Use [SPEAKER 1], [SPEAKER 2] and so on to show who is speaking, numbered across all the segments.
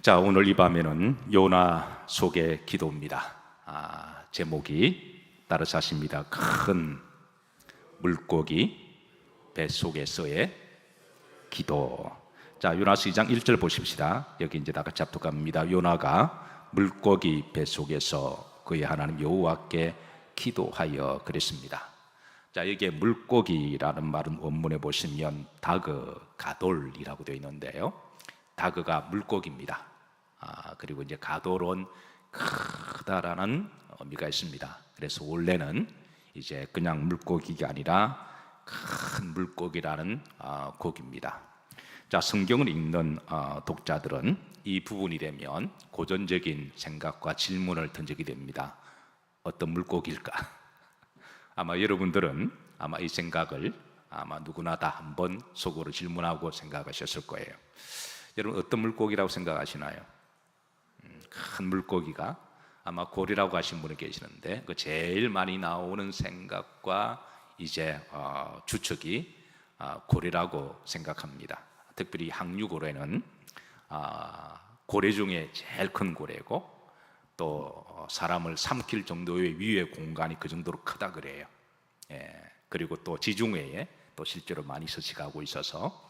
[SPEAKER 1] 자, 오늘 이 밤에는 요나 속의 기도입니다. 제목이 따라서 하십니다. 큰 물고기 뱃속에서의 기도. 자, 요나서 2장 1절 보십시다. 여기 이제 다 같이 합독합니다. 요나가 물고기 뱃속에서 그의 하나님 여호와께 기도하여 그랬습니다. 자, 여기에 물고기라는 말은 원문에 보시면 다그 가돌이라고 되어 있는데요, 다그가 물고기입니다. 그리고 이제 가돌은 크다라는 의미가 있습니다. 그래서 원래는 이제 그냥 물고기가 아니라 큰 물고기라는 고기입니다. 자, 성경을 읽는 독자들은 이 부분이 되면 고전적인 생각과 질문을 던지게 됩니다. 어떤 물고기일까? 아마 여러분들은 이 생각을 누구나 다 한번 속으로 질문하고 생각하셨을 거예요. 여러분, 어떤 물고기라고 생각하시나요? 큰 물고기가 아마 고리라고 하신 분이 계시는데, 그 제일 많이 나오는 생각과 이제 추측이 고래라고 생각합니다. 특별히 항류고래는 고래 중에 제일 큰 고래고, 또 사람을 삼킬 정도의 위의 공간이 그 정도로 크다 그래요. 그리고 또 지중해에 또 실제로 많이 서식하고 있어서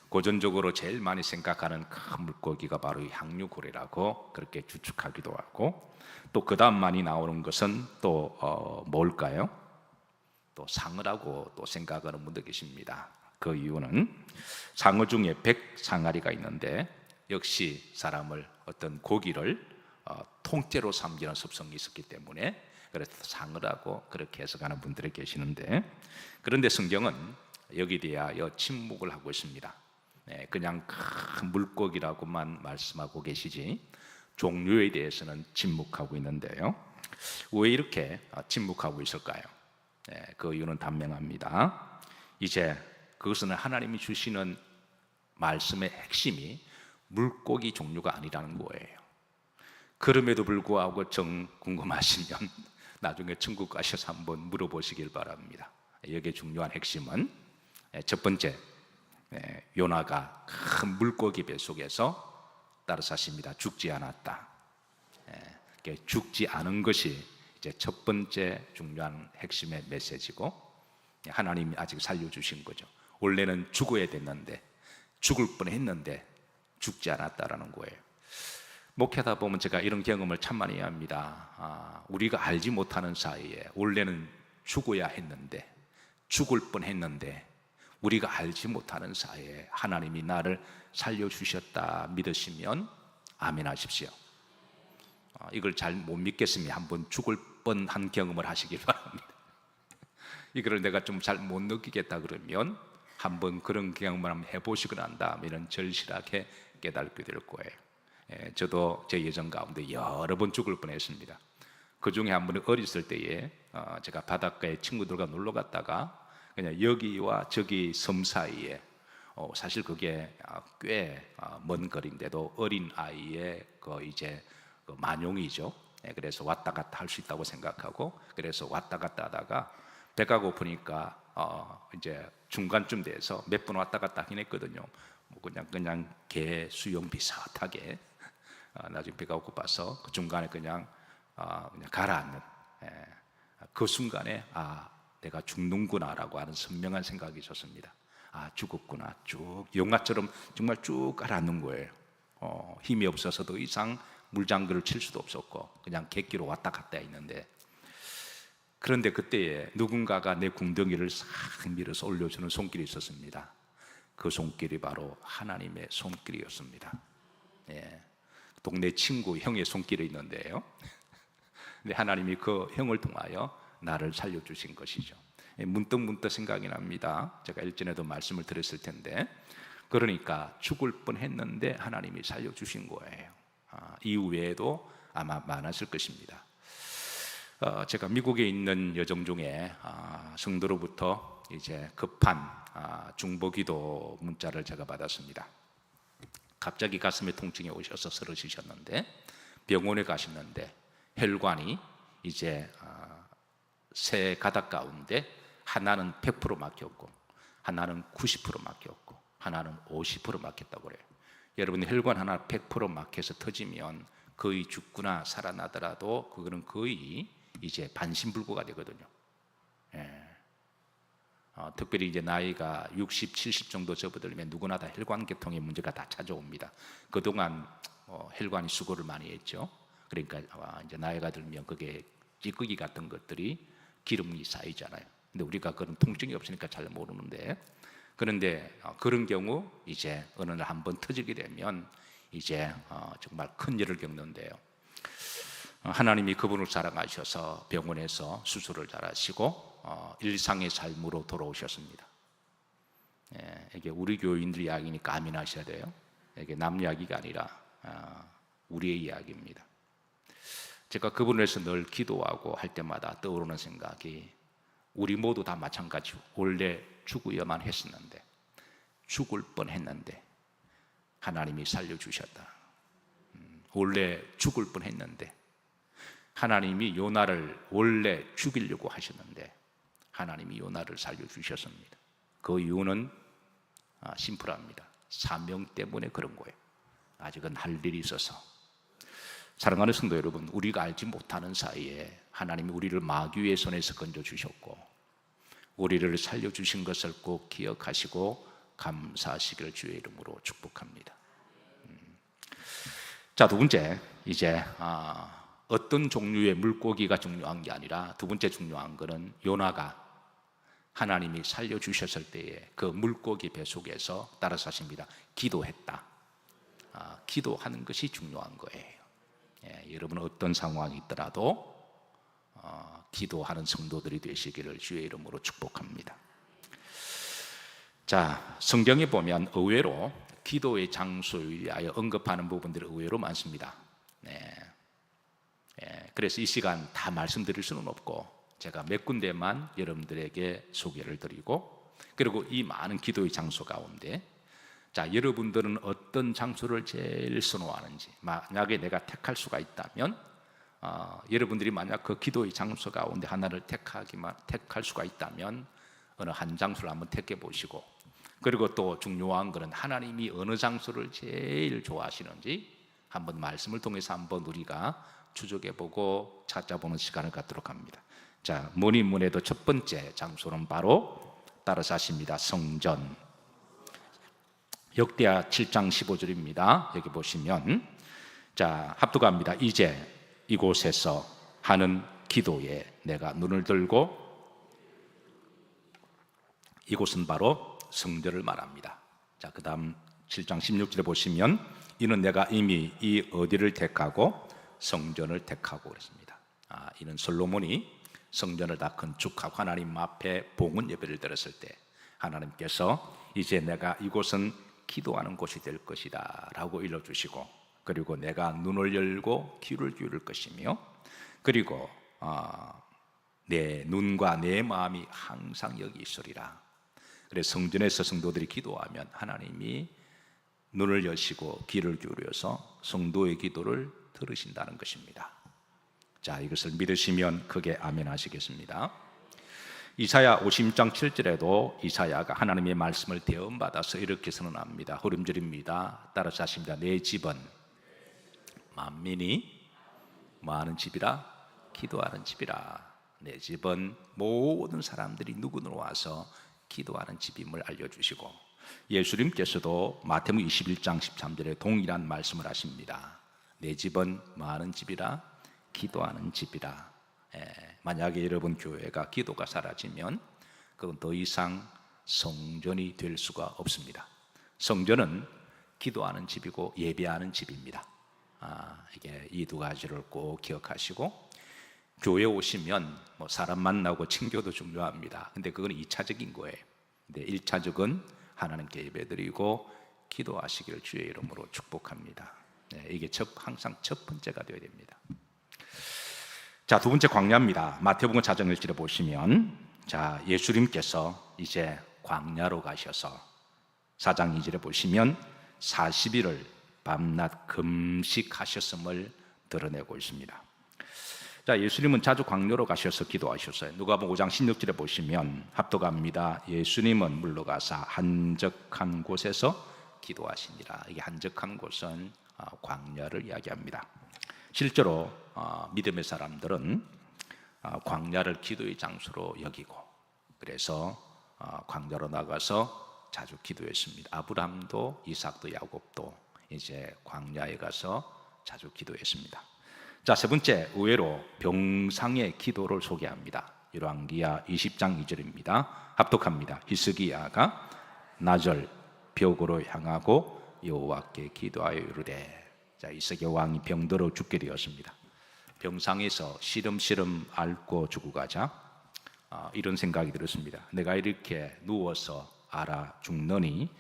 [SPEAKER 1] 고전적으로 제일 많이 생각하는 큰 물고기가 바로 이 항류고래라고 그렇게 추측하기도 하고, 또 그 다음 많이 나오는 것은 또 뭘까요? 또 상어라고 또 생각하는 분도 계십니다. 그 이유는 상어 중에 백상아리가 있는데, 역시 사람을 어떤 고기를 통째로 삼기는 습성이 있었기 때문에 그래서 상어라고 그렇게 해석하는 분들이 계시는데, 그런데 성경은 여기에 대하여 침묵을 하고 있습니다. 그냥 큰 물고기라고만 말씀하고 계시지 종류에 대해서는 침묵하고 있는데요, 왜 이렇게 침묵하고 있을까요? 그 이유는 단명합니다. 이제 그것은 하나님이 주시는 말씀의 핵심이 물고기 종류가 아니라는 거예요. 그럼에도 불구하고 궁금하시면 나중에 천국 가셔서 한번 물어보시길 바랍니다. 여기에 중요한 핵심은 첫 번째, 요나가 큰 물고기 뱃속에서 따라서 하십니다. 죽지 않았다. 죽지 않은 것이 이제 첫 번째 중요한 핵심의 메시지고, 하나님이 아직 살려주신 거죠. 원래는 죽어야 됐는데, 죽을 뻔했는데 죽지 않았다라는 거예요. 목회하다 보면 제가 이런 경험을 참 많이 합니다. 우리가 알지 못하는 사이에 원래는 죽어야 했는데, 죽을 뻔했는데, 우리가 알지 못하는 사이에 하나님이 나를 살려주셨다 믿으시면 아멘 하십시오. 이걸 잘 못 믿겠으면 한번 죽을 뻔한 경험을 하시길 바랍니다. 이걸 내가 좀 잘 못 느끼겠다 그러면 한번 그런 경험을 한번 해보시고 난 다음에는 절실하게 깨닫게 될 거예요. 저도 제 예전 가운데 여러 번 죽을 뻔했습니다. 그 중에 한 번은 어렸을 때에 제가 바닷가에 친구들과 놀러 갔다가 그냥 여기와 저기 섬 사이에, 사실 그게 꽤 먼 거리인데도 어린 아이의 이제 만용이죠. 그래서 왔다 갔다 할 수 있다고 생각하고, 그래서 왔다 갔다 하다가 배가 고프니까 이제 중간쯤 돼서 몇 번 왔다 갔다 하긴 했거든요. 그냥 개 수영 비슷하게 나중에 배가 고파서 그 중간에 그냥 가라앉는, 그 순간에 내가 죽는구나라고 하는 선명한 생각이 있었습니다. 죽었구나. 쭉 영화처럼 정말 쭉 가라앉는 거예요. 힘이 없어서 더 이상 물장구를 칠 수도 없었고 그냥 객기로 왔다 갔다 했는데, 그런데 그때에 누군가가 내 궁덩이를 싹 밀어서 올려주는 손길이 있었습니다. 그 손길이 바로 하나님의 손길이었습니다. 동네 친구 형의 손길이 있는데요, 근데 하나님이 그 형을 통하여 나를 살려주신 것이죠. 문득 생각이 납니다. 제가 일전에도 말씀을 드렸을 텐데, 그러니까 죽을 뻔했는데 하나님이 살려주신 거예요. 이후에도 아마 많았을 것입니다. 제가 미국에 있는 여정 중에 성도로부터 이제 급한 중보기도 문자를 제가 받았습니다. 갑자기 가슴에 통증이 오셔서 쓰러지셨는데, 병원에 가셨는데 혈관이 이제 세 가닥 가운데 하나는 100% 막혔고, 하나는 90% 막혔고, 하나는 50% 막혔다고 그래요. 여러분 혈관 하나 100% 막혀서 터지면 거의 죽거나 살아나더라도 그거는 거의 이제 반신불구가 되거든요. 예. 특별히 이제 나이가 60, 70 정도 접어들면 누구나 다 혈관계통의 문제가 다 찾아옵니다. 그동안 혈관이 수고를 많이 했죠. 그러니까 이제 나이가 들면 그게 찌꺼기 같은 것들이 기름이 쌓이잖아요. 근데 우리가 그런 통증이 없으니까 잘 모르는데, 그런데 그런 경우 이제 어느 날 한번 터지게 되면 이제 정말 큰 일을 겪는데요. 하나님이 그분을 사랑하셔서 병원에서 수술을 잘하시고 일상의 삶으로 돌아오셨습니다. 예, 이게 우리 교인들 이야기니까 아멘하셔야 돼요. 이게 남 이야기가 아니라 우리의 이야기입니다. 제가 그분을 위해서 늘 기도하고 할 때마다 떠오르는 생각이, 우리 모두 다 마찬가지고 원래 죽어야만 했었는데, 죽을 뻔했는데 하나님이 살려주셨다. 원래 죽을 뻔했는데 하나님이 요나를 원래 죽이려고 하셨는데 하나님이 요나를 살려주셨습니다. 그 이유는 심플합니다. 사명 때문에 그런 거예요. 아직은 할 일이 있어서. 사랑하는 성도 여러분, 우리가 알지 못하는 사이에 하나님이 우리를 마귀의 손에서 건져주셨고 우리를 살려주신 것을 꼭 기억하시고 감사하시기를 주의 이름으로 축복합니다. 자, 두 번째, 이제 어떤 종류의 물고기가 중요한 게 아니라 두 번째 중요한 것은 요나가 하나님이 살려주셨을 때에 그 물고기 배 속에서 따라서 하십니다. 기도했다. 기도하는 것이 중요한 거예요. 예, 여러분 어떤 상황이 있더라도 기도하는 성도들이 되시기를 주의 이름으로 축복합니다. 자, 성경에 보면 의외로 기도의 장소에 위하여 언급하는 부분들이 의외로 많습니다. 네. 그래서 이 시간 다 말씀드릴 수는 없고 제가 몇 군데만 여러분들에게 소개를 드리고, 그리고 이 많은 기도의 장소 가운데 자, 여러분들은 어떤 장소를 제일 선호하는지, 만약에 내가 택할 수가 있다면 여러분들이 만약 그 기도의 장소 가운데 하나를 택할 수가 있다면 어느 한 장소를 한번 택해 보시고, 그리고 또 중요한 것은 하나님이 어느 장소를 제일 좋아하시는지 한번 말씀을 통해서 한번 우리가 추적해보고 찾아보는 시간을 갖도록 합니다. 자, 뭐니 뭐래도 첫 번째 장소는 바로 따라서 하십니다. 성전. 역대하 7장 15절입니다. 여기 보시면, 자, 합독합니다. 이제 이곳에서 하는 기도에 내가 눈을 들고, 이곳은 바로 성전을 말합니다. 자, 그 다음 7장 16절에 보시면, 이는 내가 이미 이 어디를 택하고 성전을 택하고 그랬습니다. 이는 솔로몬이 성전을 다 건축하고 하나님 앞에 봉헌 예배를 드렸을 때 하나님께서 이제 내가 이곳은 기도하는 곳이 될 것이다 라고 일러주시고, 그리고 내가 눈을 열고 귀를 기울일 것이며, 그리고 내 눈과 내 마음이 항상 여기 있으리라. 그래서 성전에서 성도들이 기도하면 하나님이 눈을 여시고 귀를 기울여서 성도의 기도를 들으신다는 것입니다. 자, 이것을 믿으시면 크게 아멘 하시겠습니다. 이사야 50장 7절에도 이사야가 하나님의 말씀을 대언받아서 이렇게 선언합니다. 흐름절입니다. 따라서 하십니다. 내 집은 만민이 많은 집이라, 기도하는 집이라. 내 집은 모든 사람들이 누구나 와서 기도하는 집임을 알려주시고, 예수님께서도 마태복음 21장 13절에 동일한 말씀을 하십니다. 내 집은 많은 집이라, 기도하는 집이라. 만약에 여러분 교회가 기도가 사라지면 그건 더 이상 성전이 될 수가 없습니다. 성전은 기도하는 집이고 예배하는 집입니다. 이게 이 두 가지를 꼭 기억하시고, 교회 오시면 뭐 사람 만나고 친교도 중요합니다. 근데 그건 2차적인 거예요. 근데 1차적은 하나님께 예배드리고 기도하시기를 주의 이름으로 축복합니다. 이게 항상 첫 번째가 되어야 됩니다. 자, 두 번째 광야입니다. 마태복음 4장 1절에 보시면, 자, 예수님께서 이제 광야로 가셔서 4장 2절에 보시면 40일을 밤낮 금식하셨음을 드러내고 있습니다. 자, 예수님은 자주 광야로 가셔서 기도하셨어요. 누가복음 5장 16절에 보시면 합독합니다. 예수님은 물러가사 한적한 곳에서 기도하시니라. 이게 한적한 곳은 광야를 이야기합니다. 실제로 믿음의 사람들은 광야를 기도의 장소로 여기고, 그래서 광야로 나가서 자주 기도했습니다. 아브라함도 이삭도 야곱도 이제 광야에 가서 자주 기도했습니다. 자, 세 번째, 의외로 병상의 기도를 소개합니다. 열왕기하 20장 2절입니다. 합독합니다. 히스기야가 나절 벽으로 향하고 여호와께 기도하여 이르되. 자, 히스기야 왕이 병들어 죽게 되었습니다. 병상에서 시름시름 앓고 죽고 가자 이런 생각이 들었습니다. 내가 이렇게 누워서 앓아 죽느니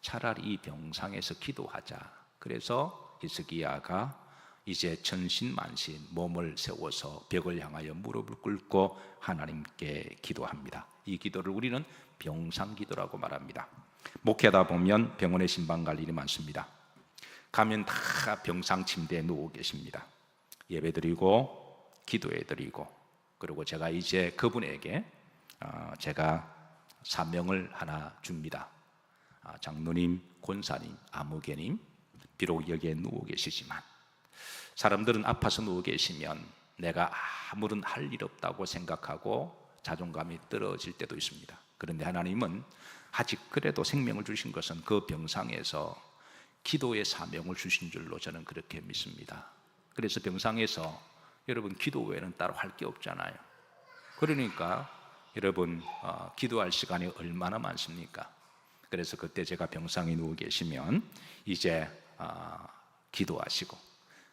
[SPEAKER 1] 차라리 이 병상에서 기도하자. 그래서 히스기야가 이제 천신만신 몸을 세워서 벽을 향하여 무릎을 꿇고 하나님께 기도합니다. 이 기도를 우리는 병상기도라고 말합니다. 목회하다 보면 병원에 신방 갈 일이 많습니다. 가면 다 병상 침대에 누워 계십니다. 예배드리고 기도해드리고, 그리고 제가 이제 그분에게 제가 사명을 하나 줍니다. 장로님, 권사님, 아무개님, 비록 여기에 누워 계시지만 사람들은 아파서 누워 계시면 내가 아무런 할 일 없다고 생각하고 자존감이 떨어질 때도 있습니다. 그런데 하나님은 아직 그래도 생명을 주신 것은 그 병상에서 기도의 사명을 주신 줄로 저는 그렇게 믿습니다. 그래서 병상에서 여러분 기도 외에는 따로 할 게 없잖아요. 그러니까 여러분 기도할 시간이 얼마나 많습니까? 그래서 그때 제가 병상에 누워 계시면 이제 기도하시고,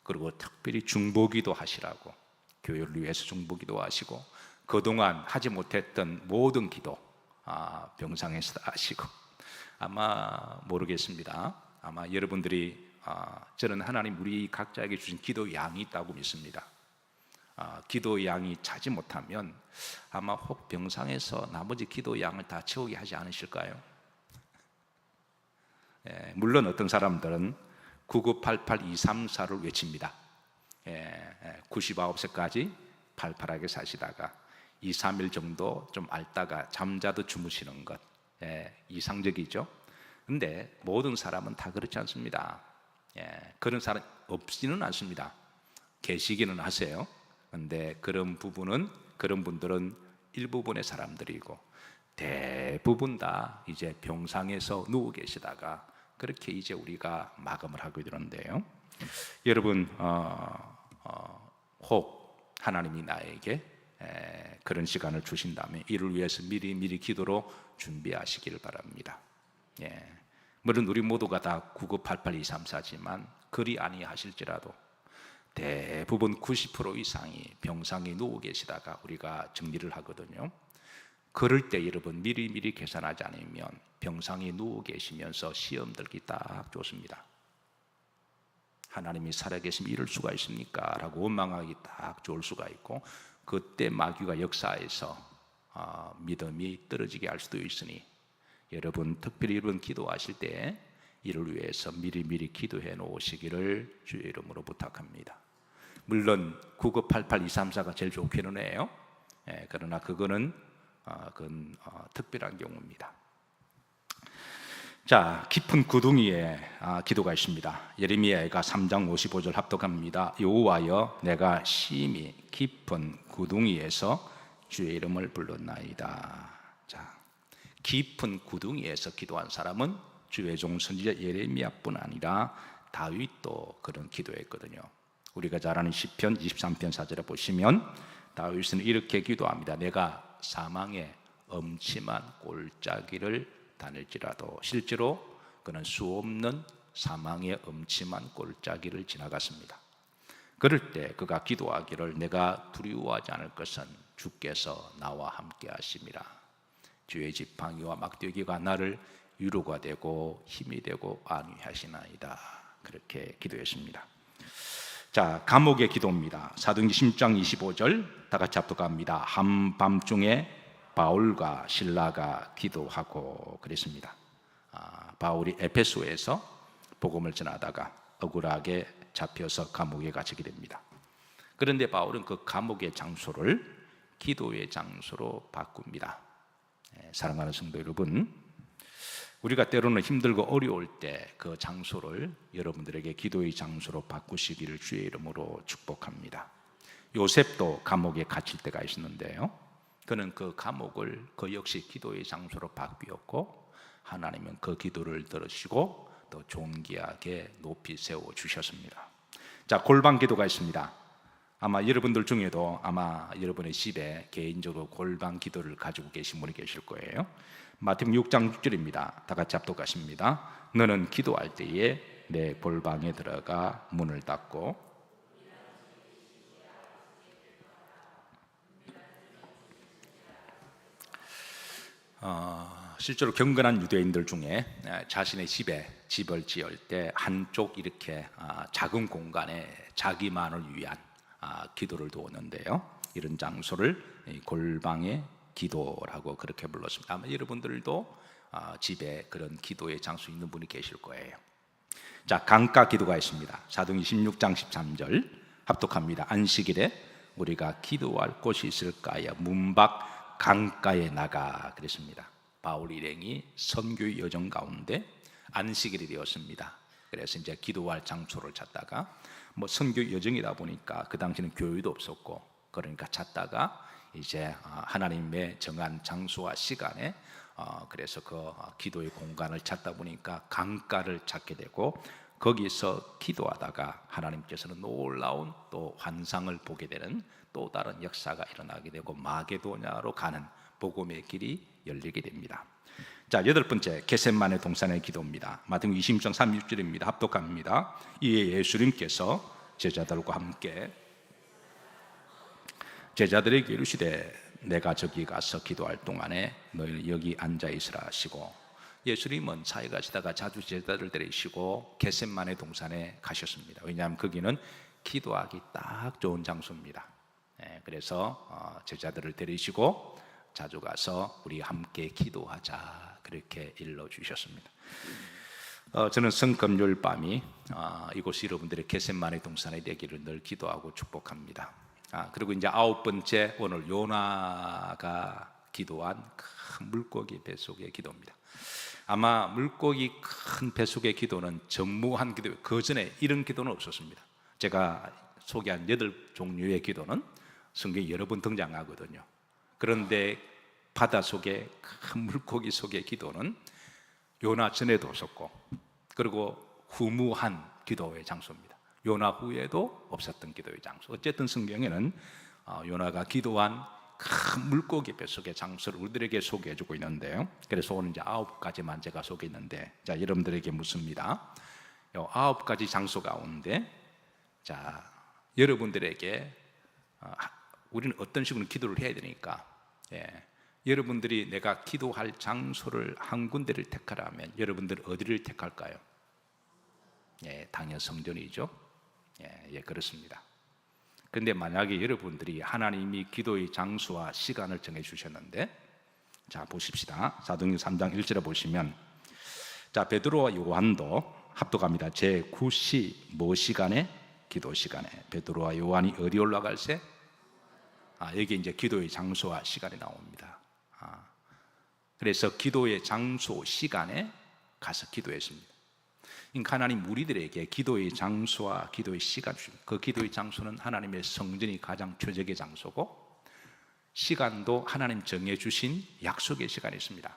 [SPEAKER 1] 그리고 특별히 중보기도 하시라고, 교회를 위해서 중보기도 하시고, 그동안 하지 못했던 모든 기도 병상에서 하시고, 아마 모르겠습니다. 아마 여러분들이 저는 하나님 우리 각자에게 주신 기도 양이 있다고 믿습니다. 기도 양이 차지 못하면 아마 혹 병상에서 나머지 기도 양을 다 채우게 하지 않으실까요? 물론 어떤 사람들은 9988-234를 외칩니다. 99세까지 팔팔하게 사시다가 2, 3일 정도 좀 앓다가 잠자도 주무시는 것, 이상적이죠. 근데 모든 사람은 다 그렇지 않습니다. 그런 사람 없지는 않습니다. 계시기는 하세요. 근데 그런 분들은 일부분의 사람들이고, 대부분 다 이제 병상에서 누워 계시다가 그렇게 이제 우리가 마감을 하고 있는데요. 여러분 혹 하나님이 나에게 그런 시간을 주신다면 이를 위해서 미리 기도로 준비하시기를 바랍니다. 물론 우리 모두가 다 9988-234지만 그리 아니하실지라도 대부분 90% 이상이 병상에 누워 계시다가 우리가 정리를 하거든요. 그럴 때 여러분 미리 계산하지 않으면 병상에 누워 계시면서 시험 들기 딱 좋습니다. 하나님이 살아계시면 이럴 수가 있습니까? 라고 원망하기 딱 좋을 수가 있고, 그때 마귀가 역사해서 믿음이 떨어지게 할 수도 있으니 여러분 특별히 여러분 기도하실 때 이를 위해서 미리 기도해 놓으시기를 주의 이름으로 부탁합니다. 물론 9988-234가 제일 좋기는 해요. 그러나 그건 특별한 경우입니다. 자, 깊은 구덩이에 기도가 있습니다. 예레미야가 3장 55절 합독합니다. 여호와여, 내가 심히 깊은 구덩이에서 주의 이름을 불렀나이다. 자, 깊은 구덩이에서 기도한 사람은 주의 종 선지자 예레미야뿐 아니라 다윗도 그런 기도했거든요. 우리가 잘 아는 시편 23편 4절에 보시면 다윗은 이렇게 기도합니다. 내가 사망의 엄침한 골짜기를 다닐지라도. 실제로 그는 수없는 사망의 엄침한 골짜기를 지나갔습니다. 그럴 때 그가 기도하기를 내가 두려워하지 않을 것은 주께서 나와 함께 하심이라. 주의 지팡이와 막대기가 나를 위로가 되고 힘이 되고 안위하시나이다. 그렇게 기도했습니다. 자, 감옥의 기도입니다. 사도행전 10장 25절 다 같이 합독합니다. 한밤중에 바울과 실라가 기도하고 그랬습니다. 바울이 에베소에서 복음을 전하다가 억울하게 잡혀서 감옥에 갇히게 됩니다. 그런데 바울은 그 감옥의 장소를 기도의 장소로 바꿉니다. 사랑하는 성도 여러분, 우리가 때로는 힘들고 어려울 때 그 장소를 여러분들에게 기도의 장소로 바꾸시기를 주의 이름으로 축복합니다. 요셉도 감옥에 갇힐 때가 있었는데요, 그는 그 감옥을 그 역시 기도의 장소로 바뀌었고 하나님은 그 기도를 들으시고 또 존귀하게 높이 세워주셨습니다. 자, 골방 기도가 있습니다. 아마 여러분들 중에도 아마 여러분의 집에 개인적으로 골방 기도를 가지고 계신 분이 계실 거예요. 마태복음 6장 6절입니다. 다 같이 합독하십니다. 너는 기도할 때에 내 골방에 들어가 문을 닫고 실제로 경건한 유대인들 중에 자신의 집을 지을 때 한쪽 이렇게 작은 공간에 자기만을 위한 기도를 두었는데요, 이런 장소를 골방의 기도라고 그렇게 불렀습니다. 아마 여러분들도 집에 그런 기도의 장소 있는 분이 계실 거예요. 자, 강가 기도가 있습니다. 사도행전 16장 13절 합독합니다. 안식일에 우리가 기도할 곳이 있을까요? 문 밖 강가에 나가 그랬습니다. 바울 일행이 선교의 여정 가운데 안식일이 되었습니다. 그래서 이제 기도할 장소를 찾다가 선교 여정이다 보니까 그 당시는 교회도 없었고, 그러니까 찾다가 이제 하나님의 정한 장소와 시간에 그래서 그 기도의 공간을 찾다 보니까 강가를 찾게 되고, 거기서 기도하다가 하나님께서는 놀라운 또 환상을 보게 되는 또 다른 역사가 일어나게 되고 마게도냐로 가는 복음의 길이 열리게 됩니다. 자, 여덟 번째, 겟셋마네 동산의 기도입니다. 마태복음 26장 36절입니다. 합독합니다. 이에 예수님께서 제자들과 함께 제자들에게 이르시되 내가 저기 가서 기도할 동안에 너희는 여기 앉아 있으라 하시고, 예수님은 사회 가시다가 자주 제자들을 데리시고 겟셋마네 동산에 가셨습니다. 왜냐하면 거기는 기도하기 딱 좋은 장소입니다. 그래서 제자들을 데리시고 자주 가서 우리 함께 기도하자 그렇게 일러주셨습니다. 저는 성금요일 밤이 이곳이 여러분들의 겟셋마네 동산이 되기를 늘 기도하고 축복합니다. 그리고 이제 아홉 번째, 오늘 요나가 기도한 큰 물고기 뱃속의 기도입니다. 아마 물고기 큰 뱃속의 기도는 전무한 기도예요. 그 전에 이런 기도는 없었습니다. 제가 소개한 8종류의 기도는 성경에 여러 번 등장하거든요. 그런데 바닷속에 큰 물고기 속의 기도는 요나 전에도 없었고, 그리고 후무한 기도의 장소입니다. 요나 후에도 없었던 기도의 장소. 어쨌든 성경에는 요나가 기도한 큰 물고기 뱃속의 장소를 우리들에게 소개해주고 있는데요. 그래서 오늘 이제 9가지만 제가 소개했는데, 자, 여러분들에게 묻습니다. 이 9가지 장소 가운데, 자, 여러분들에게 우리는 어떤 식으로 기도를 해야 되니까, 여러분들이 내가 기도할 장소를 한 군데를 택하라면 여러분들 어디를 택할까요? 당연 성전이죠. 그렇습니다. 그런데 만약에 여러분들이 하나님이 기도의 장소와 시간을 정해 주셨는데, 자, 보십시다. 사도행전 3장 1절에 보시면, 자, 베드로와 요한도 합독합니다. 제9시 뭐 시간에? 기도 시간에. 베드로와 요한이 어디 올라갈세? 여기 이제 기도의 장소와 시간이 나옵니다. 그래서 기도의 장소, 시간에 가서 기도했습니다. 하나님 우리들에게 기도의 장소와 기도의 시간 주십니다. 그 기도의 장소는 하나님의 성전이 가장 최적의 장소고, 시간도 하나님 정해주신 약속의 시간이 있습니다.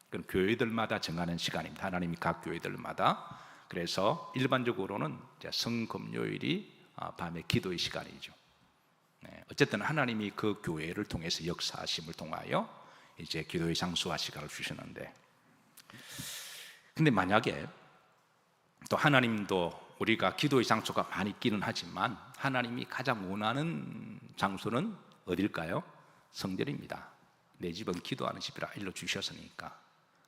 [SPEAKER 1] 그건 교회들마다 정하는 시간입니다. 하나님이 각 교회들마다. 그래서 일반적으로는 성금요일이 밤에 기도의 시간이죠. 어쨌든 하나님이 그 교회를 통해서 역사하심을 통하여 이제 기도의 장소와 시간을 주셨는데, 근데 만약에 또 하나님도 우리가 기도의 장소가 많이 있기는 하지만 하나님이 가장 원하는 장소는 어딜까요? 성전입니다. 내 집은 기도하는 집이라 일러주셨으니까.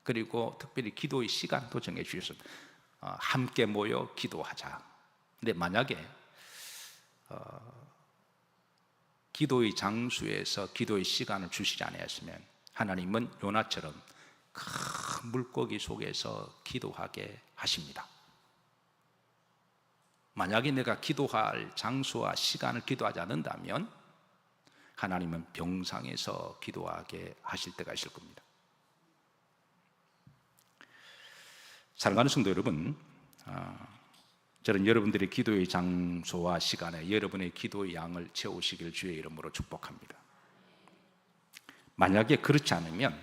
[SPEAKER 1] 그리고 특별히 기도의 시간도 정해주셨습니다. 함께 모여 기도하자. 근데 만약에 기도의 장소에서 기도의 시간을 주시지 않았으면 하나님은 요나처럼 큰 물고기 속에서 기도하게 하십니다. 만약에 내가 기도할 장소와 시간을 기도하지 않는다면 하나님은 병상에서 기도하게 하실 때가 있을 겁니다. 사랑하는 성도 여러분, 저는 여러분들의 기도의 장소와 시간에 여러분의 기도의 양을 채우시길 주의 이름으로 축복합니다. 만약에 그렇지 않으면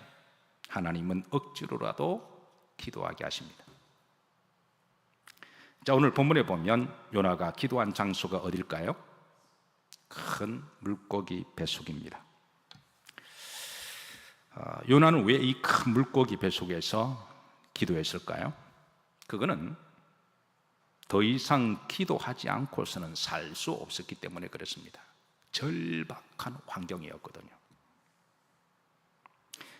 [SPEAKER 1] 하나님은 억지로라도 기도하게 하십니다. 자, 오늘 본문에 보면 요나가 기도한 장소가 어딜까요? 큰 물고기 뱃속입니다. 요나는 왜 이 큰 물고기 뱃속에서 기도했을까요? 그거는 더 이상 기도하지 않고서는 살 수 없었기 때문에 그렇습니다. 절박한 환경이었거든요.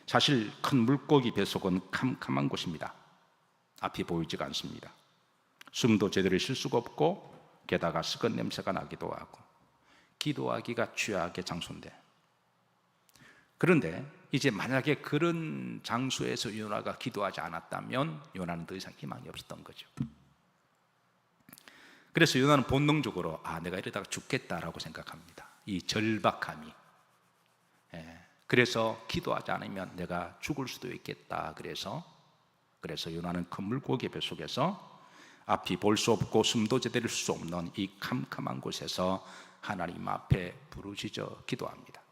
[SPEAKER 1] 사실 큰 물고기 뱃속은 캄캄한 곳입니다. 앞이 보이지가 않습니다. 숨도 제대로 쉴 수가 없고 게다가 썩은 냄새가 나기도 하고 기도하기가 최악의 장소인데, 그런데 이제 만약에 그런 장소에서 요나가 기도하지 않았다면 요나는 더 이상 희망이 없었던 거죠. 그래서 요나는 본능적으로 내가 이러다가 죽겠다라고 생각합니다. 이 절박함이. 그래서 기도하지 않으면 내가 죽을 수도 있겠다. 그래서 요나는 큰 물고기 뱃속에서 앞이 볼 수 없고 숨도 제대로 쉴 수 없는 이 캄캄한 곳에서 하나님 앞에 부르짖어 기도합니다.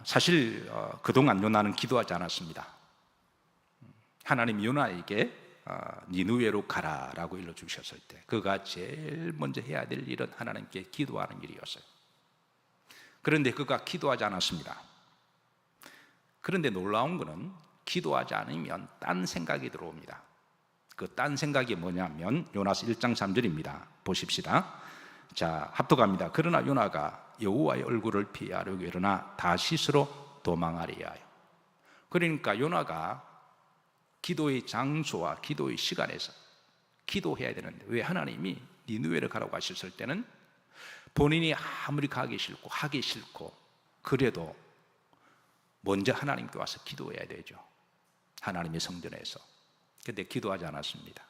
[SPEAKER 1] 사실 그동안 요나는 기도하지 않았습니다. 하나님 요나에게 니느웨로 가라라고 일러주셨을 때 그가 제일 먼저 해야 될 일은 하나님께 기도하는 일이었어요. 그런데 그가 기도하지 않았습니다. 그런데 놀라운 것은 기도하지 않으면 딴 생각이 들어옵니다. 그 딴 생각이 뭐냐면 요나서 1장 3절입니다. 보십시다. 자, 합독합니다. 그러나 요나가 여호와의 얼굴을 피하려고 일어나 다시스로 도망하려 하여. 그러니까 요나가 기도의 장소와 기도의 시간에서 기도해야 되는데, 왜 하나님이 니느웨를 가라고 하셨을 때는 본인이 아무리 가기 싫고 하기 싫고 그래도 먼저 하나님께 와서 기도해야 되죠. 하나님의 성전에서. 근데 기도하지 않았습니다.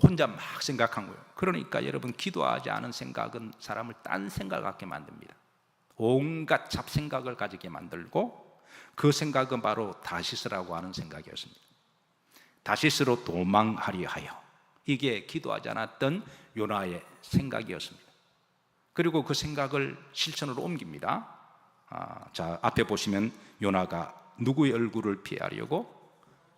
[SPEAKER 1] 혼자 막 생각한 거예요. 그러니까 여러분, 기도하지 않은 생각은 사람을 딴 생각을 갖게 만듭니다. 온갖 잡생각을 가지게 만들고, 그 생각은 바로 다시스라고 하는 생각이었습니다. 다시스로 도망하려 하여. 이게 기도하지 않았던 요나의 생각이었습니다. 그리고 그 생각을 실천으로 옮깁니다. 자, 앞에 보시면 요나가 누구의 얼굴을 피하려고?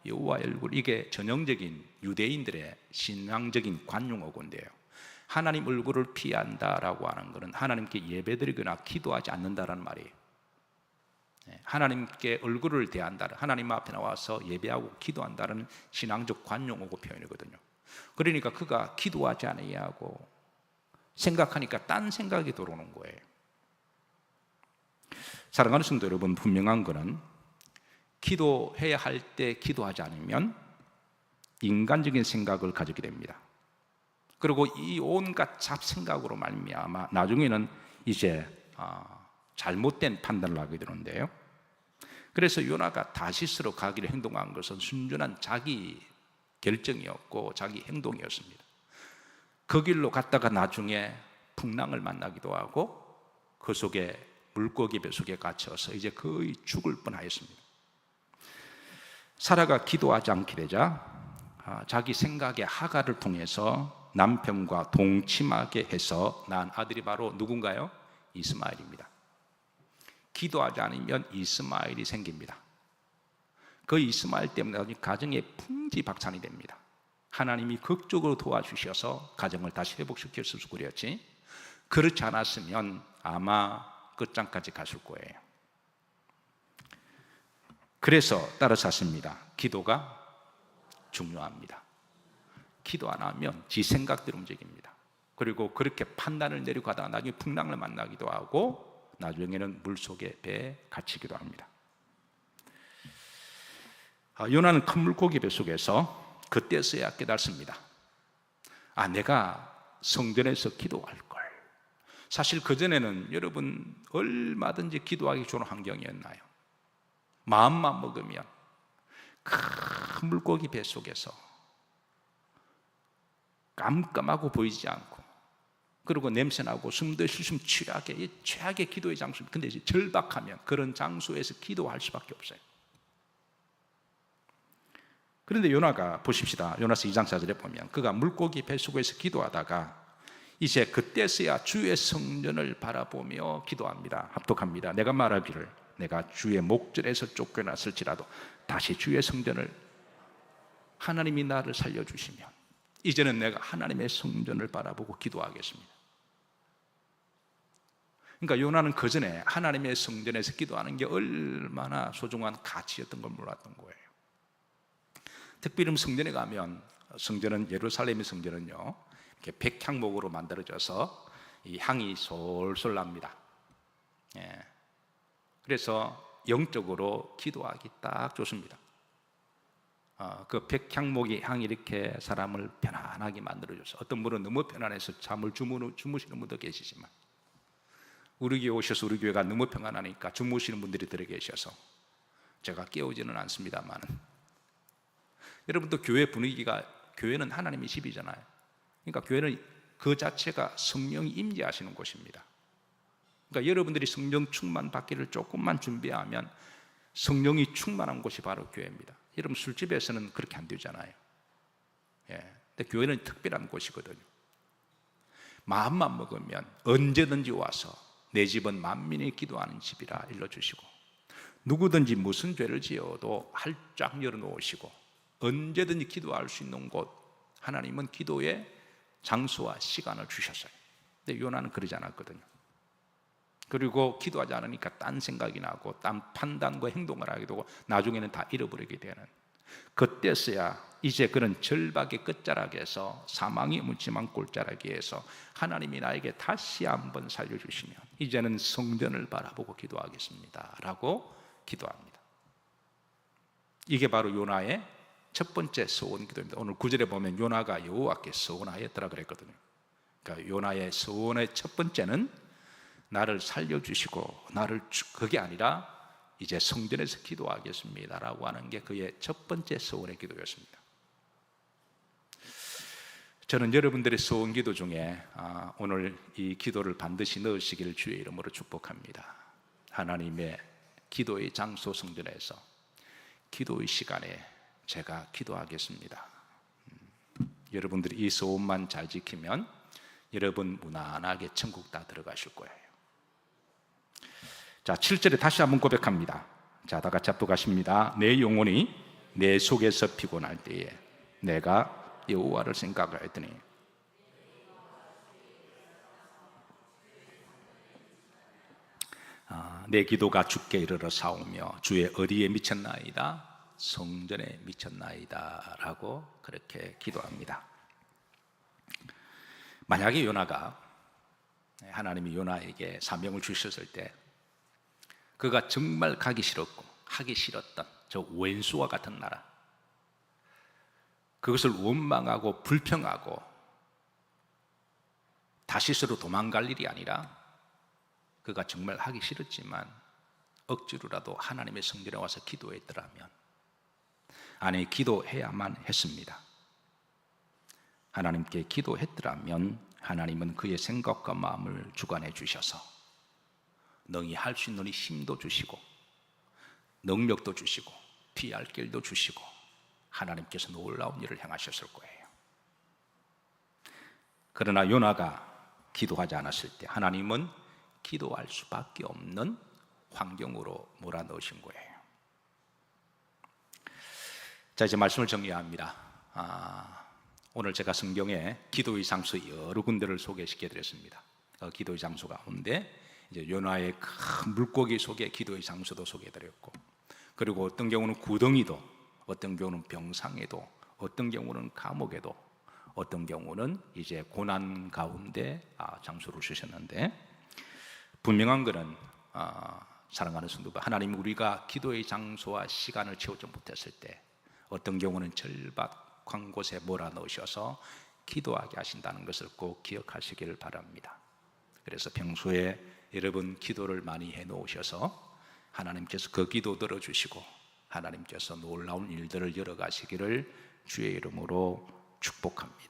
[SPEAKER 1] 여호와의 얼굴. 이게 전형적인 유대인들의 신앙적인 관용어고인데요, 하나님 얼굴을 피한다라고 하는 것은 하나님께 예배드리거나 기도하지 않는다라는 말이에요. 하나님께 얼굴을 대한다, 하나님 앞에 나와서 예배하고 기도한다는 신앙적 관용어고 표현이거든요. 그러니까 그가 기도하지 않아야 하고 생각하니까 딴 생각이 들어오는 거예요. 사랑하는 성도 여러분, 분명한 것은 기도해야 할 때 기도하지 않으면 인간적인 생각을 가지게 됩니다. 그리고 이 온갖 잡생각으로 말미암아 나중에는 이제 잘못된 판단을 하게 되는데요, 그래서 요나가 다시스로 가기로 행동한 것은 순전한 자기 결정이었고 자기 행동이었습니다. 그 길로 갔다가 나중에 풍랑을 만나기도 하고 그 속에 물고기 뱃속에 갇혀서 이제 거의 죽을 뻔하였습니다. 사라가 기도하지 않게 되자 자기 생각의 하가를 통해서 남편과 동침하게 해서 낳은 아들이 바로 누군가요? 이스마엘입니다. 기도하지 않으면 이스마엘이 생깁니다. 그 이스마엘 때문에 가정의 풍지박산이 됩니다. 하나님이 극적으로 도와주셔서 가정을 다시 회복시켰을 그랬지, 그렇지 않았으면 아마 끝장까지 갔을 거예요. 그래서 따라서 하십니다. 기도가 중요합니다. 기도 안 하면 지 생각대로 움직입니다. 그리고 그렇게 판단을 내려가다가 나중에 풍랑을 만나기도 하고 나중에는 물속에 배에 갇히기도 합니다. 요나는 큰 물고기 뱃속에서 그때서야 깨닫습니다. 내가 성전에서 기도할 걸. 사실 그전에는 여러분 얼마든지 기도하기 좋은 환경이었나요? 마음만 먹으면 큰 물고기 뱃속에서 깜깜하고 보이지 않고, 그리고 냄새나고 숨도 쉴 최악의 기도의 장소입니다. 근데 이제 절박하면 그런 장소에서 기도할 수밖에 없어요. 그런데 요나가 보십시다. 요나서 2장 4절에 보면 그가 물고기 뱃속에서 기도하다가 이제 그때서야 주의 성전을 바라보며 기도합니다. 합독합니다. 내가 말하기를 내가 주의 목전에서 쫓겨났을지라도 다시 주의 성전을, 하나님이 나를 살려주시면 이제는 내가 하나님의 성전을 바라보고 기도하겠습니다. 그러니까 요나는 그 전에 하나님의 성전에서 기도하는 게 얼마나 소중한 가치였던 걸 몰랐던 거예요. 특별히 성전에 가면, 성전은, 예루살렘의 성전은요 이렇게 백향목으로 만들어져서 이 향이 솔솔 납니다. 그래서 영적으로 기도하기 딱 좋습니다. 그 백향목의 향이 이렇게 사람을 편안하게 만들어줘서, 어떤 분은 너무 편안해서 잠을 주무시는 분도 계시지만, 우리 교회 오셔서 우리 교회가 너무 평안하니까 주무시는 분들이 들어 계셔서 제가 깨우지는 않습니다만, 여러분도 교회 분위기가, 교회는 하나님의 집이잖아요. 그러니까 교회는 그 자체가 성령이 임재하시는 곳입니다. 그러니까 여러분들이 성령 충만 받기를 조금만 준비하면 성령이 충만한 곳이 바로 교회입니다. 여러분 술집에서는 그렇게 안 되잖아요. 근데 교회는 특별한 곳이거든요. 마음만 먹으면 언제든지 와서 내 집은 만민이 기도하는 집이라 일러주시고, 누구든지 무슨 죄를 지어도 활짝 열어놓으시고 언제든지 기도할 수 있는 곳, 하나님은 기도의 장소와 시간을 주셨어요. 근데 요나는 그러지 않았거든요. 그리고 기도하지 않으니까 딴 생각이 나고 딴 판단과 행동을 하게 되고 나중에는 다 잃어버리게 되는, 그때서야 이제 그런 절박의 끝자락에서, 사망이 묻지만 꼴자락에서 하나님이 나에게 다시 한번 살려주시면 이제는 성전을 바라보고 기도하겠습니다 라고 기도합니다. 이게 바로 요나의 첫 번째 서원 기도입니다. 오늘 9절에 보면 요나가 여호와께 서원하였더라 그랬거든요. 그러니까 요나의 서원의 첫 번째는 나를 살려주시고, 그게 아니라 이제 성전에서 기도하겠습니다 라고 하는 게 그의 첫 번째 서원의 기도였습니다. 저는 여러분들의 서원 기도 중에 오늘 이 기도를 반드시 넣으시기를 주의 이름으로 축복합니다. 하나님의 기도의 장소 성전에서 기도의 시간에 제가 기도하겠습니다. 여러분들이 이 서원만 잘 지키면 여러분 무난하게 천국 다 들어가실 거예요. 자, 7절에 다시 한번 고백합니다. 자, 다 같이 합독하십니다. 내 영혼이 내 속에서 피곤할 때에 내가 여호와를 생각하였더니 내 기도가 주께 이르러 사오며 주의 어디에 미쳤나이다? 성전에 미쳤나이다 라고 그렇게 기도합니다. 만약에 요나가, 하나님이 요나에게 사명을 주셨을 때 그가 정말 가기 싫었고 하기 싫었던 저 왼수와 같은 나라, 그것을 원망하고 불평하고 다시스로 도망갈 일이 아니라 그가 정말 하기 싫었지만 억지로라도 하나님의 성전에 와서 기도했더라면, 아니 기도해야만 했습니다. 하나님께 기도했더라면 하나님은 그의 생각과 마음을 주관해 주셔서 능히 할 수 있는 힘도 주시고 능력도 주시고 피할 길도 주시고 하나님께서 놀라운 일을 행하셨을 거예요. 그러나 요나가 기도하지 않았을 때 하나님은 기도할 수밖에 없는 환경으로 몰아넣으신 거예요. 자, 이제 말씀을 정리합니다. 오늘 제가 성경에 기도의 장소 여러 군데를 소개시켜 드렸습니다. 기도의 장소 가운데 이제 요나의 큰 물고기 속에 기도의 장소도 소개해 드렸고, 그리고 어떤 경우는 구덩이도, 어떤 경우는 병상에도, 어떤 경우는 감옥에도, 어떤 경우는 이제 고난 가운데 장소를 주셨는데, 분명한 것은 사랑하는 성도들, 하나님 우리가 기도의 장소와 시간을 채우지 못했을 때 어떤 경우는 절박한 곳에 몰아넣으셔서 기도하게 하신다는 것을 꼭 기억하시기를 바랍니다. 그래서 평소에 여러분 기도를 많이 해놓으셔서 하나님께서 그 기도 들어주시고 하나님께서 놀라운 일들을 열어가시기를 주의 이름으로 축복합니다.